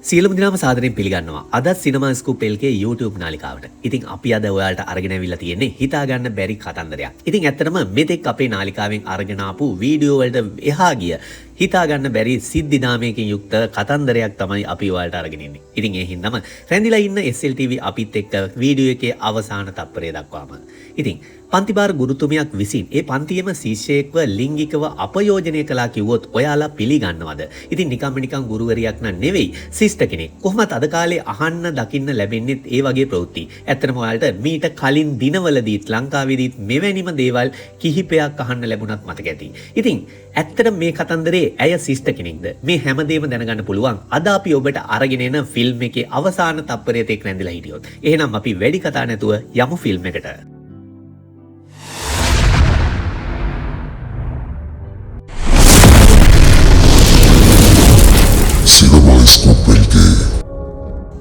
සියලුම දිනම සාදරයෙන් පිළිගන්නවා. අද සිනමා ස්කූප් LK YouTube නාලිකාවට. ඉතින් අපි අද ඔයාලට අරගෙන අවිල්ලා තියෙන්නේ හිතා ගන්න බැරි කතන්දරයක්. ඉතින් ඇත්තටම මෙතෙක් අපේ නාලිකාවෙන් අරගෙන ආපු වීඩියෝ වලට එහා ගිය හිතා ගන්න බැරි සිද්ධි නාමයකින් යුක්ත කතන්දරයක් තමයි අපි ඔයාලට අරගෙන ඉන්නේ. ඉතින් ඒ හින්දාම රැඳිලා ඉන්න SLTV අපිත් එක්ක වීඩියෝ එකේ අවසාන තත්පරය දක්වාම. ඉතින් පන්තිභාර ගුරුතුමියක් විසින් ඒ පන්තියේම ශිෂ්‍යයෙක්ව ලිංගිකව අපයෝජනය කළා කිව්වොත් ඔයාලා පිළිගන්නවද? ඉතින් නිකම් ගුරුවරියක් නන් නෙවෙයි ශිෂ්ට කෙනෙක්. කොහොමත් අද කාලේ අහන්න දකින්න ලැබෙන්නේ ඒ වගේ ප්‍රවෘත්ති. ඇත්තටම ඔයාලට මීට කලින් දිනවලදීත් ලංකාවේදීත් මෙවැනිම දේවල් කිහිපයක් අහන්න ලැබුණත් මතක ඇති. ඉතින් ඇත්තට මේ කතන්දරේ ඇය ශිෂ්ට කෙනෙක්ද? මේ හැමදේම දැනගන්න පුළුවන් අද අපි ඔබට අරගෙන එන ෆිල්ම් එකේ අවසාන තත්පරය තෙක් රැඳිලා හිටියොත්. එහෙනම් අපි වැඩි කතා නැතුව යමු ෆිල්ම් එකට.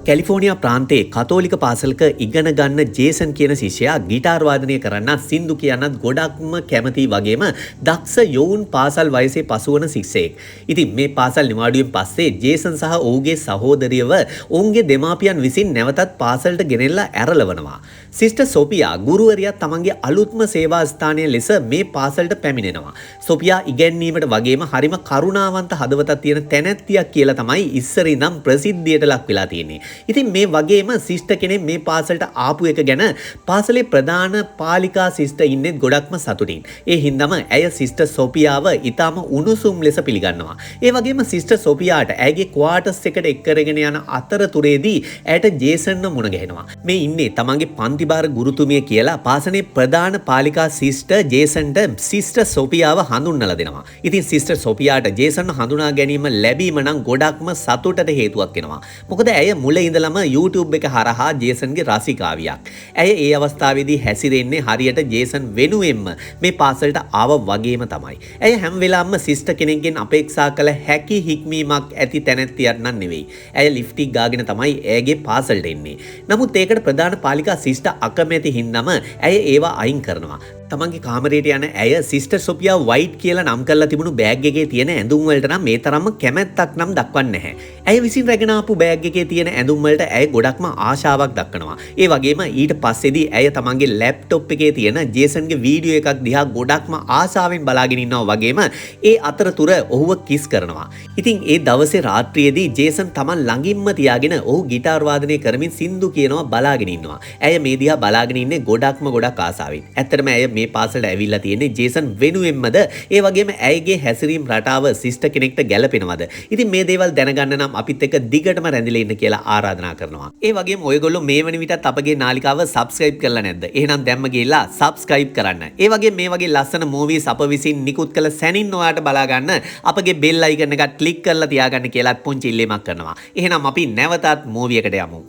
කැලිෆෝනියා ප්‍රාන්තයේ කතෝලික පාසලක ඉගෙන ගන්න ජේසන් කියන ශිෂ්‍යයා ගිටාර් වාදනය කරන්න සින්දු කියනත් ගොඩක්ම කැමති වගේම දක්ෂ යොවුන් පාසල් වයසේ පසුවන ශිෂ්‍යයෙක්. ඉතින් මේ පාසල් නිවාඩුවෙන් පස්සේ ජේසන් සහ ඔහුගේ සහෝදරියව ඔවුන්ගේ දෙමාපියන් විසින් නැවතත් පාසලට ගෙනෙල්ලා ඇරලවනවා. සිස්ටර් සොෆියා ගුරුවරියා තමන්ගේ අලුත්ම සේවා ස්ථානය ලෙස මේ පාසලට පැමිණෙනවා. සොෆියා ඉගැන්වීමට වගේම හරිම කරුණාවන්ත හදවතක් තියෙන තැනැත්තියක් කියලා තමයි ඉස්සර ඉඳන් ප්‍රසිද්ධියට ලක් වෙලා තියෙන්නේ. ඉතින් මේ වගේම ශිෂ්ට කෙනෙක් මේ පාසලට ආපු එක ගැන පාසලේ ප්‍රධාන පාලිකා ශිෂ්ට ඉන්නේ ගොඩක්ම සතුටින්. ඒ හින්දාම ඇය සිස්ටර් සොෆියාව ඊටම උණුසුම් ලෙස පිළිගන්නවා. ඒ වගේම සිස්ටර් සොෆියාට ඇයගේ ක්වාටර්ස් එකට එක්කරගෙන යන අතරතුරේදී ඇයට ජේසන්ව මුණ ගැහෙනවා. මේ ඉන්නේ තමන්ගේ පන්තිභාර ගුරුතුමිය කියලා පාසලේ ප්‍රධාන පාලිකා ශිෂ්ට ජේසන්ට සිස්ටර් සොෆියාව හඳුන්වලා දෙනවා. ඉතින් සිස්ටර් සොෆියාට ජේසන්ව හඳුනා ගැනීම ලැබීම නම් ගොඩක්ම සතුටට හේතුවක් වෙනවා. මොකද ඇය මුල ඉඳලම YouTube එක හරහා ජේසන්ගේ රසිකාවියක්. ඇය ඒ අවස්ථාවේදී හැසිරෙන්නේ හරියට ජේසන් වෙනුවෙන්ම මේ පාසලට ආව වගේම තමයි. ඇය හැම වෙලාවෙම සිස්ටර් කෙනෙක්ගෙන් අපේක්ෂා කළ හැකි හික්මීමක් ඇති තැනැත්තියක් නන් නෙවෙයි. ඇය ලිෆ්ට් එක ගාගෙන තමයි ඇයගේ පාසලට එන්නේ. නමුත් ඒකට ප්‍රධාන පාලිකා සිස්ටර් අකමැති හින්දාම ඇය ඒවා අයින් කරනවා. තමන්ගේ කාමරයට යන ඇය සිස්ටර් සොෆියා වයිට් කියලා නම් කරලා තිබුණු බෑග් එකේ තියෙන ඇඳුම් වලට නම් මේ තරම්ම කැමැත්තක් නම් දක්වන්නේ නැහැ. ඇය විසින් රැගෙන ආපු බෑග් එකේ තියෙන ඇඳුම් වලට ඇය ගොඩක්ම ආශාවක් දක්වනවා. ඒ වගේම ඊට පස්සේදී ඇය තමන්ගේ ලැප්ටොප් එකේ තියෙන ජේසන්ගේ වීඩියෝ එකක් දිහා ගොඩක්ම ආශාවෙන් බලාගෙන ඉන්නවා වගේම ඒ අතරතුර ඔහුව කිස් කරනවා. ඉතින් ඒ දවසේ රාත්‍රියේදී ජේසන් තමන් ළඟින්ම තියාගෙන ඔහු ගිටාර් වාදනය කරමින් සින්දු කියනවා බලාගෙන ඉන්නවා. ඇය මේ දිහා බලාගෙන ඉන්නේ ගොඩක් ආසාවෙන්. ඇත්තටම ඇය මේ පාසලට ඇවිල්ලා තියෙන්නේ ජේසන් වෙනුවෙන්මද? ඒ වගේම ඇයගේ හැසිරීම් රටාව ශිෂ්ට කෙනෙක්ට ගැළපෙනවද? ඉතින් මේ දේවල් දැනගන්න නම් අපිත් එක්ක දිගටම රැඳිලා ඉන්න කියලා ආරාධනා කරනවා. ඒ වගේම ඔයගොල්ලෝ මේ වෙන විටත් අපගේ නාලිකාව subscribe කරලා නැද්ද? එහෙනම් දැම්ම ගිහලා subscribe කරන්න. ඒ වගේම මේ වගේ ලස්සන movies අප විසින් නිකුත් කළ සැනින් ඔයාලට බලා ගන්න අපගේ bell icon එක click කරලා තියාගන්න කියලා පුංචි ඉල්ලීමක් කරනවා. එහෙනම් අපි නැවතත් movie එකට යමු.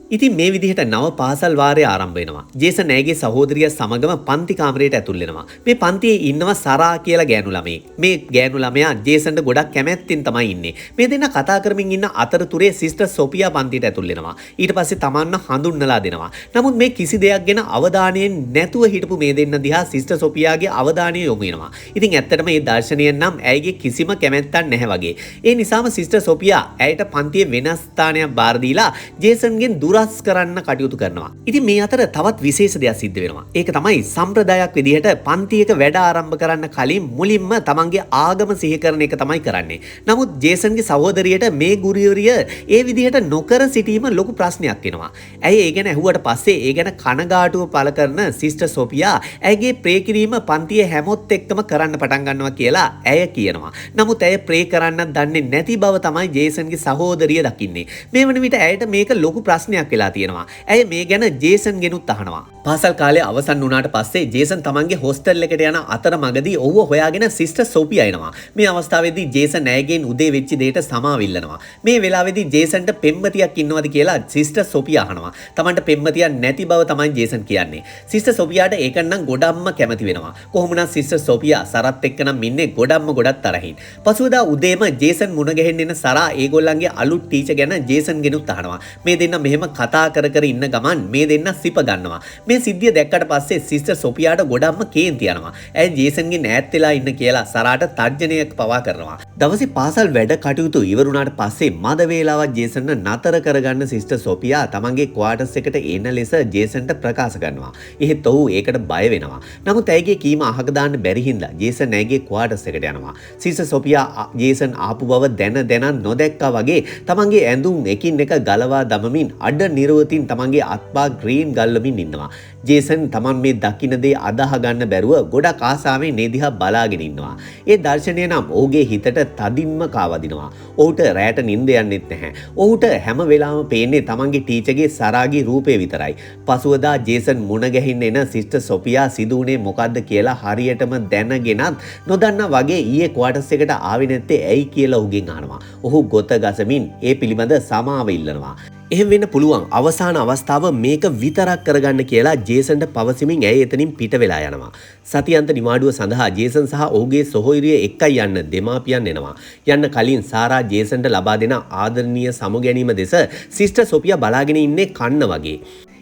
ඉතින් මේ විදිහට නව පාසල් වාරය ආරම්භ වෙනවා. ජේසන් ඇයගේ සහෝදරිය සමගම පන්ති කාමරයට ඇතුල් වෙනවා. මේ පන්තියේ ඉන්නවා සරා කියලා ගෑනු ළමයෙක්. මේ ගෑනු ළමයා ජේසන්ට ගොඩක් කැමැත්තෙන් තමයි ඉන්නේ. මේ දෙන්නා කතා කරමින් ඉන්න අතරතුරේ සිස්ටර් සොෆියා පන්තියට ඇතුල් වෙනවා. ඊට පස්සේ තමන්ව හඳුන්වලා දෙනවා. නමුත් මේ කිසි දෙයක් ගැන අවධානයෙන් නැතුව හිටපු මේ දෙන්න දිහා සිස්ටර් සොෆියාගේ අවධානය යොමු වෙනවා. ඉතින් ඇත්තටම මේ දර්ශනයෙන් නම් ඇයගේ කිසිම කැමැත්තක් නැහැ වගේ. ඒ නිසාම සිස්ටර් සොෆියා ඇයට පන්තියේ වෙනස් ස්ථානයක් බාර දීලා ජේසන්ගෙන් දුරස් කරන්න කටයුතු කරනවා. ඉතින් මේ අතර තවත් විශේෂ දෙයක් සිද්ධ වෙනවා. ඒක තමයි සම්ප්‍රදායක් විදිහට පන්තියක වැඩ ආරම්භ කරන්න කලින් මුලින්ම තමන්ගේ ආගම සිහි කරන එක තමයි කරන්නේ. නමුත් ජේසන්ගේ සහෝදරියට මේ ගුරුවරිය ඒ විදිහට නොකර සිටීම ලොකු ප්‍රශ්නයක් වෙනවා. ඇය ඒ ගැන ඇහුවට පස්සේ ඒ ගැන කනගාටුව පළ කරන සිස්ටර් සොෆියා ඇයගේ ප්‍රේ කිරීම පන්තියේ හැමොත් එක්කම කරන්න පටන් ගන්නවා කියලා ඇය කියනවා. නමුත් ඇය ප්‍රේ කරන්න දන්නේ නැති බව තමයි ජේසන්ගේ සහෝදරිය දකින්නේ. මේ වන විට ඇයට මේක ලොකු ප්‍රශ්නයක් වෙලා තියෙනවා. ඇය මේ ගැන ජේසන් ගෙනුත් අහනවා. පාසල් කාලය අවසන් වුණාට පස්සේ ජේසන් තමන්ගේ හොස්ටල් එකට යන අතරමඟදී ඔහුව හොයාගෙන සිස්ටර් සොෆියා එනවා. මේ අවස්ථාවේදී ජේසන් ඇයගෙන් උදේ වෙච්ච දෙයට සමාවිල්ලනවා. මේ වෙලාවේදී ජේසන්ට පෙම්වතියක් ඉන්නවද කියලා සිස්ටර් සොෆියා අහනවා. තමන්ට පෙම්වතියක් නැති බව තමයි ජේසන් කියන්නේ. සිස්ටර් සොෆියාට ඒක නම් ගොඩක්ම කැමති වෙනවා. කොහොමුණත් සිස්ටර් සොෆියා සරත් එක්ක නම් ඉන්නේ ගොඩක් තරහින්. පසුවදා උදේම ජේසන් මුණ ගැහෙන්න එන සරා ඒගොල්ලන්ගේ අලුත් ටීචර් ගැන ජේසන් ගෙනුත් අහනවා. මේ දෙන්න මෙහෙම කතා කර ඉන්න ගමන් මේ දෙන්න සිප ගන්නවා. මේ සිද්ධිය දැක්කට පස්සේ සිස්ටර් සොෆියාට ගොඩක්ම කේන්ති යනවා. ඇය ජේසන්ගෙන් ඈත් වෙලා ඉන්න කියලා සරාට තර්ජනයක් පවා කරනවා. දවසේ පාසල් වැඩ කටයුතු ඉවරුණාට පස්සේ මද වේලාවක් ජේසන්ව නතර කරගන්න සිස්ටර් සොෆියා තමන්ගේ ක්වාටර්ස් එකට එන ලෙස ජේසන්ට ප්‍රකාශ කරනවා. එහෙත් ඔහු ඒකට බය වෙනවා. නමුත් ඇයගේ කීම අහක දාන්න බැරි හින්දා ජේසන් ඇයගේ ක්වාටර්ස් එකට යනවා. සිස්ටර් සොෆියා ජේසන් ආපු බව දැන නොදැක්කා වගේ තමන්ගේ ඇඳුම් එකින් එක ගලවා දමමින් අඩ නිරවතින් තමන්ගේ අත්පා ග්‍රීන් ගල්වමින් ඉන්නවා. ජේසන් තමන් මේ දකින්න දේ අදාහ ගන්න බැරුව ගොඩක් ආසාවෙන් මේ දිහා බලාගෙන ඉන්නවා. ඒ දර්ශනය නම් ඔහුගේ හිතට තදින්ම කාවදිනවා. ඔහුට රැට නිින්ද යන්නෙත් නැහැ. ඔහුට හැම වෙලාවම පේන්නේ තමන්ගේ ටීචර්ගේ සරාගී රූපේ විතරයි. පසුවදා ජේසන් මුණ ගැහින්න එන සිස්ටර් සොෆියා සිදුුනේ මොකද්ද කියලා හරියටම දැනගෙනත් නොදන්නා වගේ ඊයේ ක්වාටර්ස් එකට ආවේ නැත්තේ ඇයි කියලා ඔහුගෙන් අහනවා. ඔහු ගොත ගසමින් ඒ පිළිබඳ සමාව ඉල්ලනවා. එහෙම වෙන්න පුළුවන් අවසාන අවස්ථාව මේක විතරක් කරගන්න කියලා ජේසන්ට පවසමින් ඇය එතනින් පිට වෙලා යනවා. සතියන්ත නිවාඩුව සඳහා ජේසන් සහ ඔහුගේ සොහොයුරිය එක්කයි යන්න දෙමාපියන් එනවා. යන්න කලින් සාරා ජේසන්ට ලබා දෙන ආදරණීය සමුගැනීම දෙස සිස්ටර් සොෆියා බලාගෙන ඉන්නේ කන්න වගේ.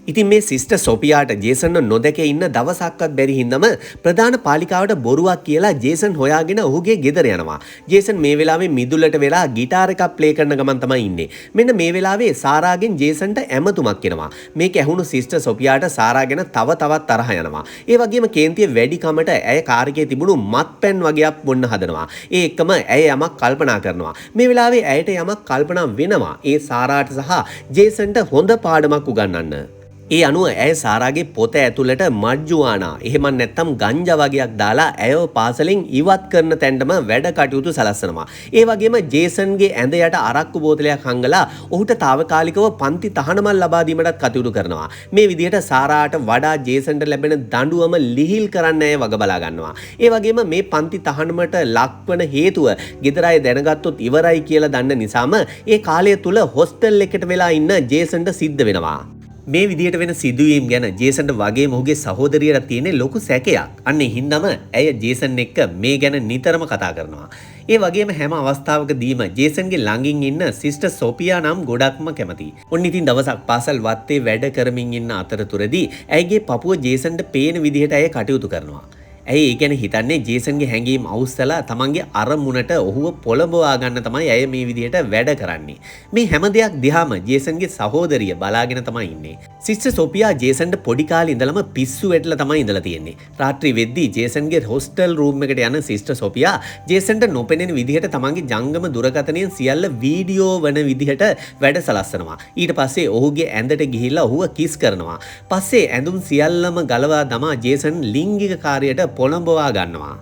ඉතින් මේ සිස්ටර් සොෆියාට ජේසන්ව නොදැක ඉන්න දවසක්වත් බැරි හින්දම ප්‍රධාන පාලිකාවට බොරුවක් කියලා ජේසන් හොයාගෙන ඔහුගේ ගෙදර යනවා. ජේසන් මේ වෙලාවේ මිදුලට වෙලා গিitar එකක් ප්ලේ කරන ගමන් තමයි ඉන්නේ. මෙන්න මේ වෙලාවේ සාරාගෙන් ජේසන්ට ඇමතුමක් එනවා. මේක ඇහුණු සිස්ටර් සොෆියාට සාරා ගැන තව තවත් තරහ යනවා. ඒ වගේම කේන්තිය වැඩි කමට ඇය කාර් එකේ තිබුණු මත්පැන් වගේක් බොන්න හදනවා. ඒ එක්කම ඇය යමක් කල්පනා කරනවා. මේ වෙලාවේ ඇයට යමක් කල්පනා වෙනවා. ඒ සාරාට සහ ජේසන්ට හොඳ පාඩමක් උගන්වන්න. ඒ අනුව ඇය සාරාගේ පොත ඇතුළට මජ්ජුවානා එහෙම නැත්නම් ගංජා වගේක් දාලා ඇයව පාසලෙන් ඉවත් කරන තැනටම වැඩ කටයුතු සලස්සනවා. ඒ වගේම ජේසන්ගේ ඇඳ යට අරක්කු බෝතලයක් හංගලා ඔහුට తాවකාලිකව පන්ති තහනමක් ලබා දීමටත් කටයුතු කරනවා. මේ විදිහට සාරාට වඩා ජේසන්ට ලැබෙන දඬුවම ලිහිල් කරන්න ඇය වග බලා ගන්නවා. ඒ වගේම මේ පන්ති තහනමට ලක්වන හේතුව ගෙදර අය දැනගත්තොත් ඉවරයි කියලා දන්න නිසාම ඒ කාලය තුල හොස්ටල් එකට වෙලා ඉන්න ජේසන්ට සිද්ධ වෙනවා. මේ විදිහට වෙන සිදුවීම් ගැන ජේසන්ට වගේම ඔහුගේ සහෝදරියට තියෙන ලොකු සැකයක්. අන්න ඒ හින්දාම ඇය ජේසන් එක්ක මේ ගැන නිතරම කතා කරනවා. ඒ වගේම හැම අවස්ථාවකදීම ජේසන්ගේ ළඟින් ඉන්න සිස්ටර් සොෆියා නම් ගොඩක්ම කැමතියි. ඔන්න ඉතින් දවසක් පාසල් වත්තේ වැඩ කරමින් ඉන්න අතරතුරදී ඇයගේ පපුව ජේසන්ට පේන විදිහට ඇය කටයුතු කරනවා. ඇයි ඒ ගැන හිතන්නේ ජේසන්ගේ හැඟීම් අවුස්සලා තමන්ගේ අරමුණට ඔහුව පොළඹවා ගන්න තමයි ඇය මේ විදිහට වැඩ කරන්නේ. මේ හැම දෙයක් දිහාම ජේසන්ගේ සහෝදරිය බලාගෙන තමයි ඉන්නේ. සිස්ටර් සොෆියා ජේසන්ට පොඩි කාලේ ඉඳලම පිස්සු වැටලා තමයි ඉඳලා තියෙන්නේ. රාත්‍රී වෙද්දී ජේසන්ගේ හොස්ටල් රූම් එකට යන සිස්ටර් සොෆියා ජේසන්ට නොපෙනෙන විදිහට තමන්ගේ ජංගම දුරකථනයෙන් සියල්ල වීඩියෝ වන විදිහට වැඩ සලස්සනවා. ඊට පස්සේ ඔහුගේ ඇඳට ගිහිල්ලා ඔහුව කිස් කරනවා. පස්සේ ඇඳුම් සියල්ලම ගලවා දමා ජේසන් ලිංගික කාර්යයට පොළඹවා ගන්නවා.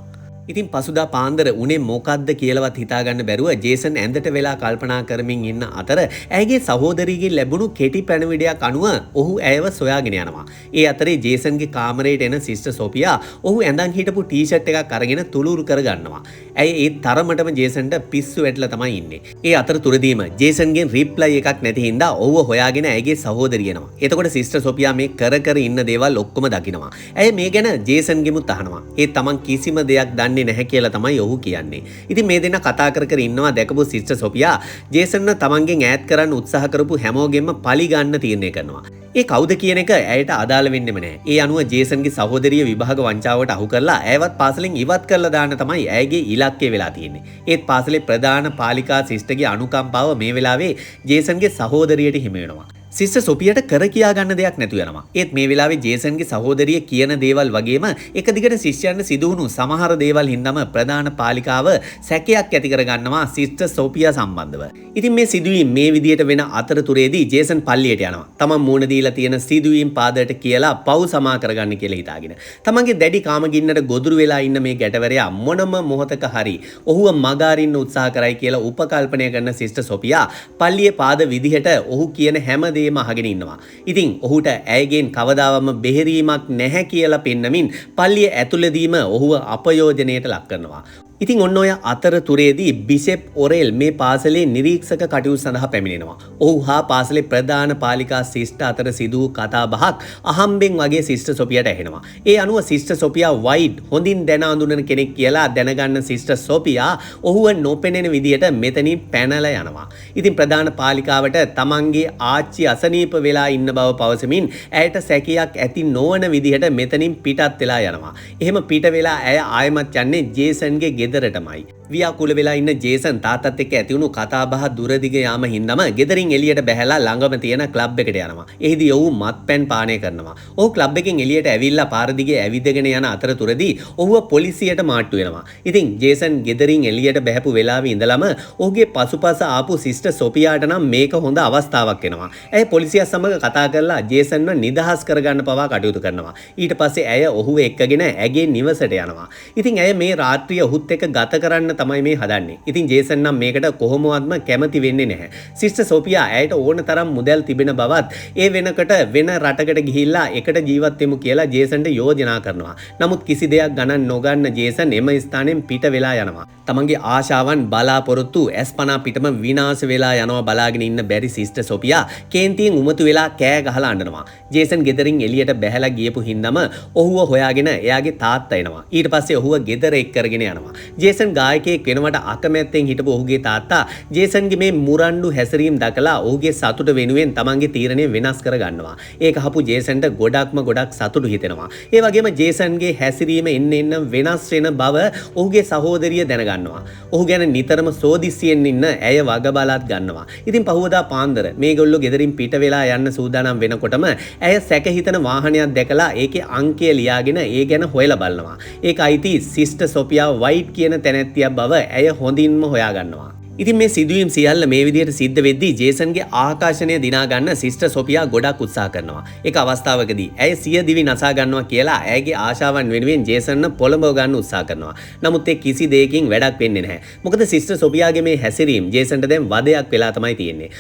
ඉතින් පසුදා පාන්දර උනේ මොකද්ද කියලාවත් හිතාගන්න බැරුව ජේසන් ඇඳට වෙලා කල්පනා කරමින් ඉන්න අතර ඇයගේ සහෝදරියගෙන් ලැබුණු කෙටි පැනවිඩයක් අනුව ඔහු ඇයව සොයාගෙන යනවා. ඒ අතරේ ජේසන්ගේ කාමරයට එන සිස්ටර් සොෆියා ඔහු ඇඳන් හිටපු ටී-ෂර්ට් එකක් අරගෙන තුලුරු කරගන්නවා. ඇය ඒ තරමටම ජේසන්ට පිස්සු වැටලා තමයි ඉන්නේ. ඒ අතරතුරදීම ජේසන්ගෙන් රිප්ලයි එකක් නැති හින්දා ඔහුව හොයාගෙන ඇයගේ සහෝදරිය එනවා. එතකොට සිස්ටර් සොෆියා මේ කර ඉන්න දේවල් ඔක්කොම දකිනවා. ඇය මේ ගැන ජේසන්ගෙමුත් අහනවා. ඒ තමන් කිසිම දෙයක් දන්නේ නැහැ කියලා තමයි ඔහු කියන්නේ. ඉතින් මේ දෙන්න කතා කර ඉන්නවා දැකපු සිස්ටර් සොෆියා ජේසන්ව තමන්ගෙන් ඈත් කරන්න උත්සාහ කරපු හැමෝගෙම පලි ගන්න තීරණය කරනවා. ඒ කවුද කියන එක ඇයට අදාළ වෙන්නෙම නැහැ. ඒ අනුව ජේසන්ගේ සහෝදරිය විභාග වංචාවට අහු කරලා ඇයවත් පාසලෙන් ඉවත් කරලා දාන්න තමයි ඇයගේ ඉලක්කය වෙලා තියෙන්නේ. ඒත් පාසලේ ප්‍රධාන පාලිකා සිස්ටර්ගේ අනුකම්පාව මේ වෙලාවේ ජේසන්ගේ සහෝදරියට හිමි වෙනවා. සිස්ටර් සොෆියට කර කියා ගන්න දෙයක් නැතු වෙනවා. ඒත් මේ වෙලාවේ ජේසන්ගේ සහෝදරිය කියන දේවල් වගේම එක දිගට ශිෂ්‍යයන්ට සිදු වුණු සමහර දේවල් හින්දාම ප්‍රධාන පාලිකාව සැකයක් ඇති කර ගන්නවා සිස්ටර් සොෆියා සම්බන්ධව. ඉතින් මේ සිදුවීම් මේ විදියට වෙන අතරතුරේදී ජේසන් පල්ලියට යනවා. තමන් මූණ දීලා තියෙන සිදුවීම් පාදයට කියලා පව් සමා කරගන්න කියලා හිතාගෙන. තමන්ගේ දැඩි කාමගින්නට ගොදුරු වෙලා ඉන්න මේ ගැටවරයා මොනම මොහොතක හරි ඔහුව මගහරින්න උත්සාහ කරයි කියලා උපකල්පනය කරන සිස්ටර් සොෆියා පල්ලියේ පාද විදිහට ඔහු කියන හැම අහගෙන ඉන්නවා. ඉතින් ඔහුට ඇයගෙන් කවදාවම බෙහෙරීමක් නැහැ කියලා පෙන්නමින් පල්ලිය ඇතුළදීම ඔහුව අපයෝජනයට ලක් කරනවා. ඉතින් ඔන්න ඔය අතරතුරේදී බිෂප් ඔරෙල් මේ පාසලේ නිරීක්ෂක කටයුතු සඳහා පැමිණෙනවා. ඔහු හා පාසලේ ප්‍රධාන පාලිකා ශිෂ්ට අතර සිදු වූ කතා බහක් අහම්බෙන් වගේ ශිෂ්ට සොෆියාට ඇහෙනවා. ඒ අනුව ශිෂ්ට සොෆියා වයිට් හොඳින් දැන අඳුනන කෙනෙක් කියලා දැනගන්න ශිෂ්ට සොෆියා ඔහුව නොපෙනෙන විදියට මෙතනින් පැනලා යනවා. ඉතින් ප්‍රධාන පාලිකාවට තමන්ගේ ආච්චි අසනීප වෙලා ඉන්න බව පවසමින් ඇයට සැකයක් ඇති නොවන විදිහට මෙතනින් පිටත් වෙලා යනවා. එහෙම පිට වෙලා ඇය ආයමත් යන්නේ ජේසන්ගේ ගෙදරටමයි. ව්‍යාකුල වෙලා ඉන්න ජේසන් තාත්තත් එක්ක ඇති වුණු කතා බහ දුරදිග යාම හින්දාම ගෙදරින් එළියට බැහැලා ළඟම තියෙන ක්ලබ් එකට යනවා. එහිදී ඔහු මත්පැන් පානය කරනවා. ඔහු ක්ලබ් එකෙන් එළියට ඇවිල්ලා පාර දිගේ ඇවිදගෙන යන අතරතුරදී ඔහුව පොලිසියට මාට්ටු වෙනවා. ඉතින් ජේසන් ගෙදරින් එළියට බැහැපු වෙලාවේ ඉඳලම ඔහුගේ පසුපස ආපු සිස්ටර් සොෆියාට නම් මේක හොඳ අවස්ථාවක් වෙනවා. ඇය පොලිසියත් සමග කතා කරලා ජේසන්ව නිදහස් කරගන්න පවා කටයුතු කරනවා. ඊට පස්සේ ඇය ඔහුව එක්කගෙන ඇගේ නිවසට යනවා. ඉතින් ඇය මේ රාත්‍රිය ඔහුත් එක්ක ගත කරන්න තමයි මේ හදන්නේ. ඉතින් ජේසන් නම් මේකට කොහොමවත්ම කැමති වෙන්නේ නැහැ. සිස්ටර් සොෆියා ඇයට ඕන තරම් මුදල් තිබෙන බවත් ඒ වෙනකට වෙන රටකට ගිහිල්ලා එකට ජීවත් වෙමු කියලා ජේසන්ට යෝජනා කරනවා. නමුත් කිසි දෙයක් ගණන් නොගන්න ජේසන් එම ස්ථානෙන් පිට වෙලා යනවා. තමන්ගේ ආශාවන් බලාපොරොත්තු ඇස්පනා පිටම විනාශ වෙලා යනවා බලාගෙන ඉන්න බැරි සිස්ටර් සොෆියා කේන්තියෙන් උමතු වෙලා කෑ ගහලා අඬනවා. ජේසන් ගෙදරින් එළියට බැහැලා ගියපු හින්දාම ඔහුව හොයාගෙන එයාගේ තාත්තා එනවා. ඊට පස්සේ ඔහුව ගෙදර එක් කරගෙන යනවා. ජේසන් ගායකයෙක් වෙනවට අකමැත්තෙන් හිටපු ඔහුගේ තාත්තා ජේසන්ගේ මේ මුරණ්ඩු හැසිරීම දැකලා ඔහුගේ සතුට වෙනුවෙන් තමන්ගේ තීරණය වෙනස් කර ගන්නවා. ඒක අහපු ජේසන්ට ගොඩක් සතුටු හිතෙනවා. ඒ වගේම ජේසන්ගේ හැසිරීම එන්න වෙනස් වෙන බව ඔහුගේ සහෝදරිය දැනගන්නවා. ඔහු ගැන නිතරම සෝදිසියෙන් ඉන්න ඇය වග බලාත් ගන්නවා. ඉතින් පහුවදා පාන්දර මේගොල්ලෝ ගෙදරින් පිට වෙලා යන්න සූදානම් වෙනකොටම ඇය සැක හිතන වාහනයක් දැකලා ඒකේ අංකය ලියාගෙන ඒ ගැන හොයලා බලනවා. ඒක අයිති සිස්ටර් සොෆියා වයිට් කියන තැනැත්තියක් බව ඇය හොඳින්ම හොයාගන්නවා. ඉතින් මේ සිදුවීම් සියල්ල මේ විදිහට සිද්ධ වෙද්දී ජේසන්ගේ ආකර්ෂණය දිනා ගන්න සිස්ටර් සොෆියා ගොඩක් උත්සාහ කරනවා. ඒක අවස්ථාවකදී ඇය සිය දිවි නසා ගන්නවා කියලා ඇයගේ ආශාවන් වෙනුවෙන් ජේසන්ව පොළඹව ගන්න උත්සාහ කරනවා. නමුත් ඒ කිසි දෙයකින් වැඩක් වෙන්නේ නැහැ. මොකද සිස්ටර් සොෆියාගේ මේ හැසිරීම ජේසන්ට දැන් වදයක් වෙලා තමයි තියෙන්නේ.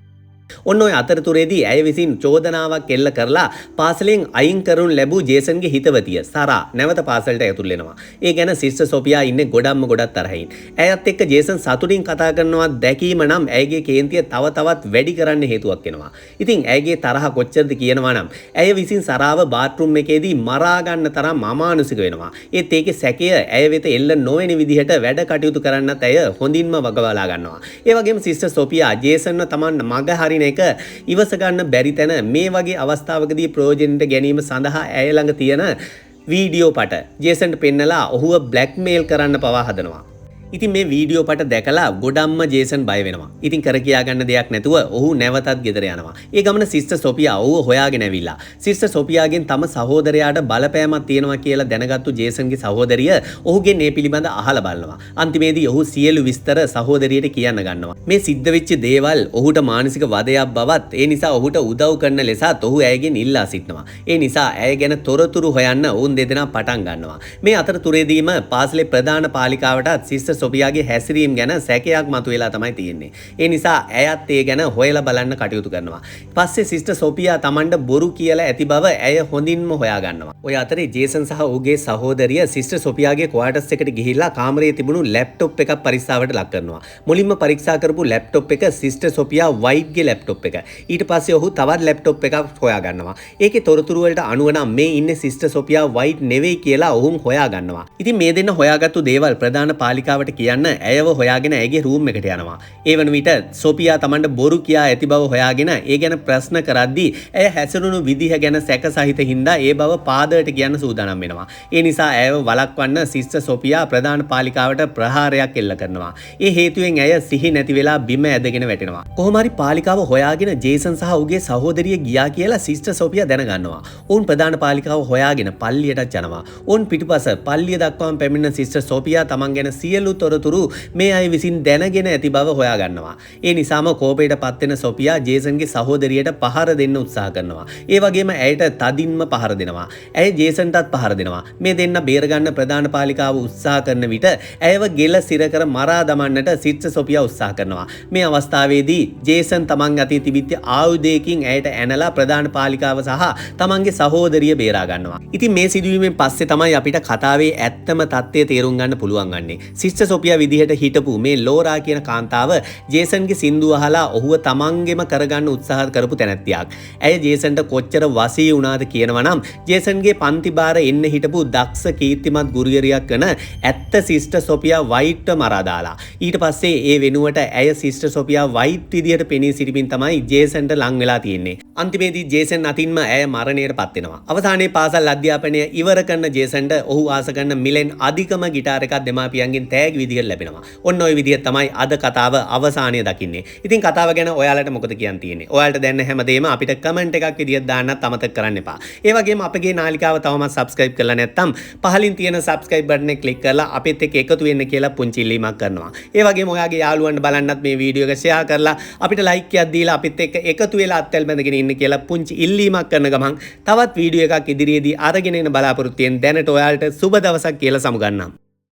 ඔන්න ඔය අතරතුරේදී ඇය විසින් චෝදනාවක් එල්ල කරලා පාසලෙන් අයින් කරනු ලැබූ ජේසන්ගේ හිතවතිය සරා නැවත පාසලට ඇතුල් වෙනවා. ඒ ගැන සිස්ටර් සොෆියා ඉන්නේ ගොඩක් තරහින්. ඇයත් එක්ක ජේසන් සතුටින් කතා කරනවා දැකීම නම් ඇයගේ කේන්තිය තව තවත් වැඩි කරන්න හේතුවක් වෙනවා. ඉතින් ඇයගේ තරහ කොච්චරද කියනවා නම් ඇය විසින් සරාව බාත්රූම් එකේදී මරා ගන්න තරම් අමානුෂික වෙනවා. ඒත් ඒකේ සැකය ඇය වෙත එල්ල නොවන විදිහට වැඩ කටයුතු කරන්නත් ඇය හොඳින්ම වගබලා ගන්නවා. ඒ වගේම සිස්ටර් සොෆියා ජේසන්ව තමන් මග හරින එක ඉවස ගන්න බැරි තැන මේ වගේ අවස්ථාවකදී ප්‍රයෝජනට ගැනීම සඳහා ඇය ළඟ තියෙන වීඩියෝ පට ජේසන්ට පෙන්නලා ඔහුව බ්ලැක්මේල් කරන්න පවා හදනවා. ඉතින් මේ වීඩියෝ පට දැකලා ගොඩක්ම ජේසන් බය වෙනවා. ඉතින් කර කියා ගන්න දෙයක් නැතුව ඔහු නැවතත් ගෙදර යනවා. ඒ ගමන සිස්ටර් සොෆියා ඔහුව හොයාගෙන ඇවිල්ලා සිස්ටර් සොෆියාගෙන් තම සහෝදරයාට බලපෑමක් තියෙනවා කියලා දැනගත්තු ජේසන්ගේ සහෝදරිය ඔහුගෙන් මේ පිළිබඳ අහලා බලනවා. අන්තිමේදී ඔහු සියලු විස්තර සහෝදරියට කියන්න ගන්නවා. මේ සිද්ධ වෙච්ච දේවල් ඔහුට මානසික වදයක් බවත් ඒ නිසා ඔහුට උදව් කරන ලෙසත් ඔහු ඇයගෙන් ඉල්ලා සිටිනවා. ඒ නිසා ඇය ගැන තොරතුරු හොයන්න ඔවුන් දෙදෙනා පටන් ගන්නවා. මේ අතරතුරේදීම පාසලේ ප්‍රධාන පාලිකාවටත් සිස්ටර් සොෆියාගේ හැසිරීම ගැන සැකයක් මතුවලා තමයි තියෙන්නේ. ඒ නිසා ඇයත් ඒ ගැන හොයලා බලන්න කටයුතු කරනවා. පස්සේ සිස්ටර් සොෆියා Tamanට බොරු කියලා ඇති බව ඇය හොඳින්ම හොයා ගන්නවා. ඔය අතරේ ජේසන් සහ ඔහුගේ සහෝදරිය සිස්ටර් සොෆියාගේ ක්වාටර්ස් එකට ගිහිල්ලා කාමරයේ තිබුණු ලැප්ටොප් එකක් පරීක්ෂාවට ලක් කරනවා. මුලින්ම පරීක්ෂා කරපු ලැප්ටොප් එක සිස්ටර් සොෆියා වයිට්ගේ ලැප්ටොප් එක. ඊට පස්සේ ඔහු තවත් ලැප්ටොප් එකක් හොයා ගන්නවා. ඒකේ තොරතුරු වලට අනුව නම් මේ ඉන්නේ සිස්ටර් සොෆියා වයිට් නෙවෙයි කියලා ඔහුම හොයා ගන්නවා. ඉතින් මේ දෙන්න හොයාගත්තු දේවල් ප්‍රධාන පාලිකාවට කියන්න ඇයව හොයාගෙන ඇගේ රූම් එකට යනවා. ඒ වන විට සොෆියා Tamanට බොරු කියා ඇති බව හොයාගෙන ඒ ගැන ප්‍රශ්න කරද්දී ඇය හැසිරුණු විදිහ ගැන සැක සහිත හින්දා ඒ බව පාදයට කියන්න සූදානම් වෙනවා. ඒ නිසා ඇයව වළක්වන්න සිස්ටර් සොෆියා ප්‍රධාන පාලිකාවට ප්‍රහාරයක් එල්ල කරනවා. ඒ හේතුවෙන් ඇය සිහි නැති වෙලා බිම ඇදගෙන වැටෙනවා. කොහොම හරි පාලිකාව හොයාගෙන ජේසන් සහ ඔහුගේ සහෝදරිය ගියා කියලා සිස්ටර් සොෆියා දැනගන්නවා. ඔවුන් ප්‍රධාන පාලිකාව හොයාගෙන පල්ලියටත් යනවා. ඔවුන් පිටුපස පල්ලිය දක්වාම පැමිණෙන සිස්ටර් සොෆියා Taman ගැන සියලු තොරතුරු මේ අය විසින් දැනගෙන ඇති බව හොයා ගන්නවා. ඒ නිසාම කෝපයට පත් වෙන සොෆියා ජේසන්ගේ සහෝදරියට පහර දෙන්න උත්සාහ කරනවා. ඒ වගේම ඇයට තදින්ම පහර දෙනවා. ඇය ජේසන්ටත් පහර දෙනවා. මේ දෙන්න බේරගන්න ප්‍රධාන පාලිකාව උත්සාහ කරන විට ඇයව ගෙල සිර කර මරා දමන්නට සිස්ටර් සොෆියා උත්සාහ කරනවා. මේ අවස්ථාවේදී ජේසන් Taman අතේ තිබිච්ච ආයුධයකින් ඇයට ඇනලා ප්‍රධාන පාලිකාව සහ Tamanගේ සහෝදරිය බේරා ගන්නවා. ඉතින් මේ සිදුවීමෙන් පස්සේ තමයි අපිට කතාවේ ඇත්තම තත්ත්වය තේරුම් ගන්න පුළුවන් වන්නේ. සිස්ටර් සිස්ටර් සොෆියා විදිහට හිටපු මේ ලෝරා කියන කාන්තාව ජේසන්ගේ සින්දුව අහලා ඔහුව තමන්ගෙම කරගන්න උත්සාහ කරපු තැනැත්තියක්. ඇය ජේසන්ට කොච්චර වසී වුණාද කියනවා නම් ජේසන්ගේ පන්ති බාර එන්න හිටපු දක්ෂ කීර්තිමත් ගුරුවරියක් වෙන ඇත්ත සිස්ටර් සොෆියා වයිට්ට මරා දාලා. ඊට පස්සේ ඒ වෙනුවට ඇය සිස්ටර් සොෆියා වයිට් විදිහට පෙනී සිටමින් තමයි ජේසන්ට ලං වෙලා තියෙන්නේ. අන්තිමේදී ජේසන් අතින්ම ඇය මරණයට පත් වෙනවා. අවසානයේ පාසල් අධ්‍යාපනය ඉවර කරන ජේසන්ට ඔහු ආස කරන මිලෙන් අධිකම ගිටාර එකක් දෙමාපියන්ගෙන් තෑගි විදිහට ලැබෙනවා. ඔන්න ඔය විදිහට තමයි අද කතාව අවසානය දකින්නේ. ඉතින් කතාව ගැන ඔයාලට මොකද කියන්න තියෙන්නේ? ඔයාලට දැනන හැමදේම අපිට කමෙන්ට් එකක් විදිහට දාන්නත් අමතක කරන්න එපා. ඒ වගේම අපගේ නාලිකාව තවමත් subscribe කරලා නැත්නම් පහලින් තියෙන subscribe button එක click කරලා අපිත් එක්ක එකතු වෙන්න කියලා පුංචි ඉල්ලීමක් කරනවා. ඒ වගේම ඔයාගේ යාළුවන්ට බලන්නත් මේ වීඩියෝ එක share කරලා අපිට like එකක් දීලා අපිත් එක්ක එකතු වෙලා අත්වැල් බැඳගෙන ඉන්න කියලා පුංචි ඉල්ලීමක් කරන ගමන් තවත් වීඩියෝ එකක් ඉදිරියේදී අරගෙන එන බලාපොරොත්තු වෙන දැනට ඔයාලට සුබ දවසක් කියලා සමුගන්නම්.